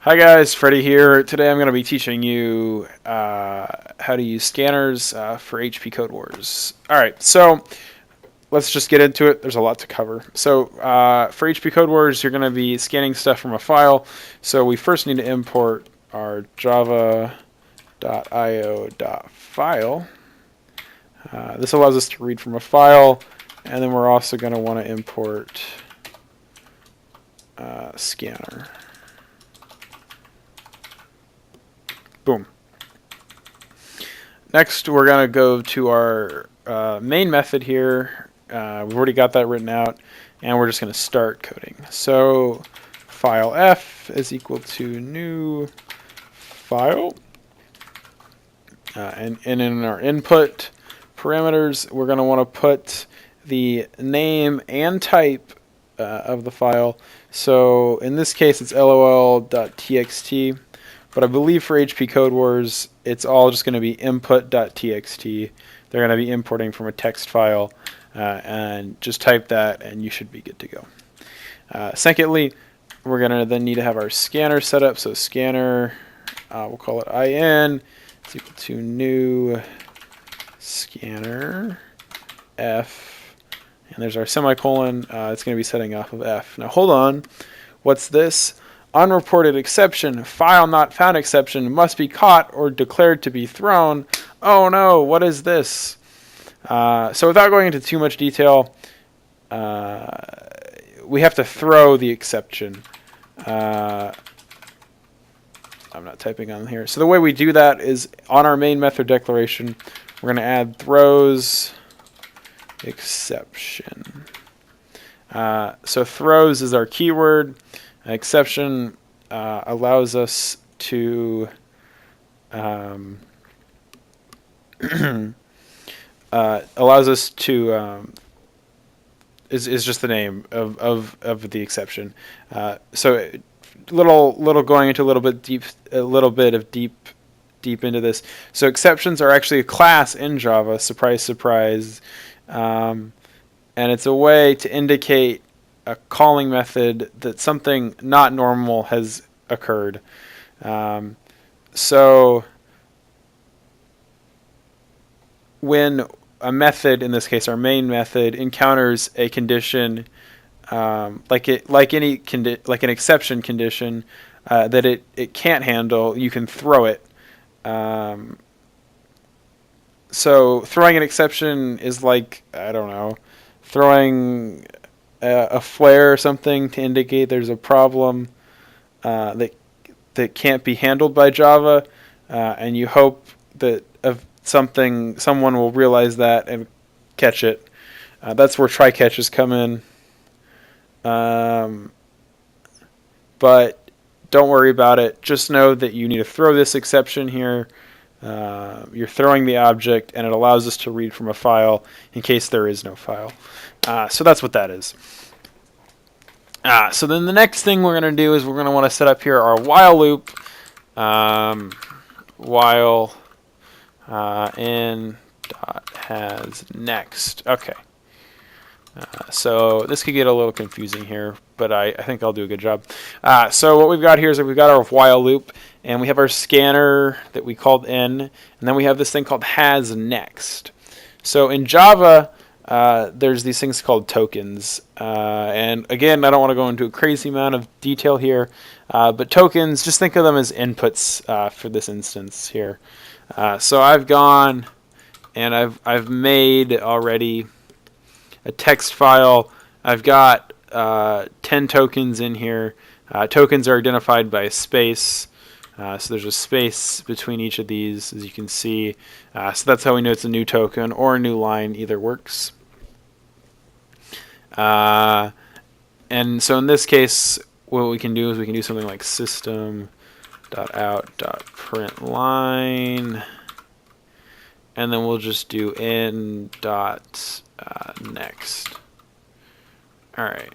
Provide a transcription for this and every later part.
Hi guys, Freddie here. Today I'm going to be teaching you how to use scanners for HP Code Wars. Alright, so let's just get into it. There's a lot to cover. So for HP Code Wars, you're going to be scanning stuff from a file. So we first need to import our java.io.file. This allows us to read from a file, and then we're also going to want to import scanner. Boom. Next, we're going to go to our main method here. We've already got that written out, and we're just going to start coding. So file f is equal to new file. And in our input parameters, we're going to want to put the name and type of the file. So in this case, it's lol.txt. But I believe for HP Code Wars, it's all just going to be input.txt. They're going to be importing from a text file, and just type that, and you should be good to go. Secondly, we're going to then need to have our scanner set up. So scanner, we'll call it in, is equal to new scanner f, and there's our semicolon. It's going to be setting off of f. Now hold on, what's this? Unreported exception, file not found exception must be caught or declared to be thrown. Oh no, what is this? So without going into too much detail, we have to throw the exception. I'm not typing on here. So the way we do that is on our main method declaration, we're going to add throws exception. So throws is our keyword. Exception allows us to is just the name of the exception. So little going into a little bit of deep into this. So exceptions are actually a class in Java. Surprise, surprise. And it's a way to indicate a calling method that something not normal has occurred. So when a method, in this case our main method, encounters a condition like an exception condition that it can't handle, you can throw it. So throwing an exception is like, I don't know, throwing a flare or something to indicate there's a problem that can't be handled by Java, and you hope that someone will realize that and catch it. That's where try catches come in. But don't worry about it. Just know that you need to throw this exception here. You're throwing the object, and it allows us to read from a file in case there is no file. So that's what that is. So then the next thing we're going to do is we're going to want to set up here our while loop. While in dot has next. Okay. So this could get a little confusing here, but I think I'll do a good job. So what we've got here is that we've got our while loop, and we have our scanner that we called in, and then we have this thing called has next. So in Java, there's these things called tokens. And again, I don't want to go into a crazy amount of detail here, but tokens, just think of them as inputs for this instance here. So I've gone and I've made already a text file. I've got 10 tokens in here. Tokens are identified by a space. So there's a space between each of these, as you can see. So that's how we know it's a new token or a new line. Either works. And so in this case, what we can do is we can do something like system.out.println, and then we'll just do in dot next. All right.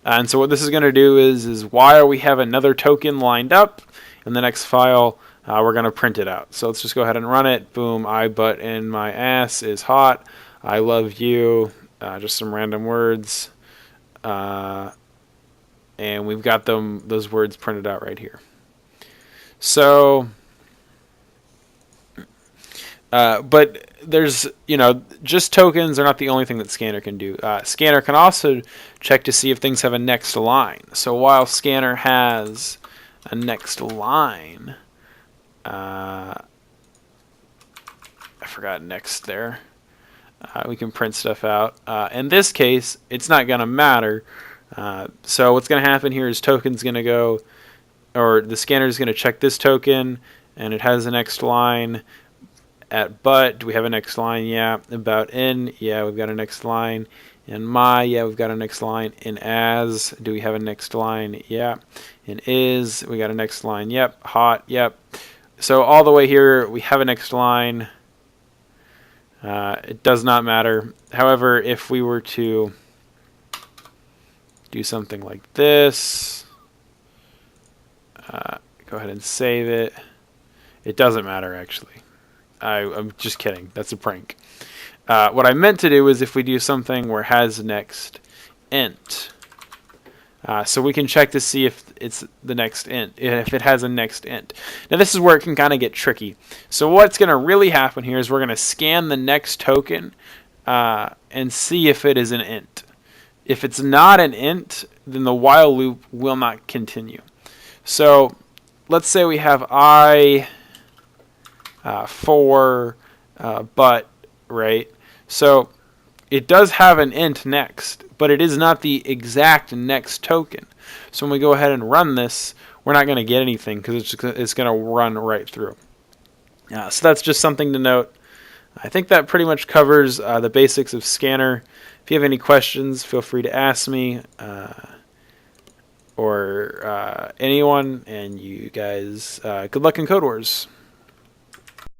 And so what this is going to do is while we have another token lined up in the next file, we're going to print it out. So let's just go ahead and run it. Boom, I butt in my ass is hot. I love you. Just some random words. and we've got those words printed out right here. So, but there's, just tokens are not the only thing that Scanner can do. Scanner can also check to see if things have a next line. So while Scanner has a next line, I forgot next there. We can print stuff out. In this case, it's not going to matter. So what's going to happen here is token's going to go, or the scanner is going to check this token, and it has a next line. At but, do we have a next line? Yeah. About in, yeah, we've got a next line. In my, yeah, we've got a next line. In as, do we have a next line? Yeah. In is, we got a next line. Yep. Hot, yep. So all the way here, we have a next line. It does not matter. However, if we were to do something like this, go ahead and save it. It doesn't matter, actually. I'm just kidding. That's a prank. What I meant to do is if we do something where has next int, so we can check to see if it's the next int, if it has a next int. Now this is where it can kind of get tricky. So what's going to really happen here is we're going to scan the next token and see if it is an int. If it's not an int, then the while loop will not continue. So let's say we have I for but, right? So it does have an int next, but it is not the exact next token. So when we go ahead and run this, we're not going to get anything because it's going to run right through. So that's just something to note. I think that pretty much covers the basics of Scanner. If you have any questions, feel free to ask me or anyone. And you guys, good luck in Code Wars.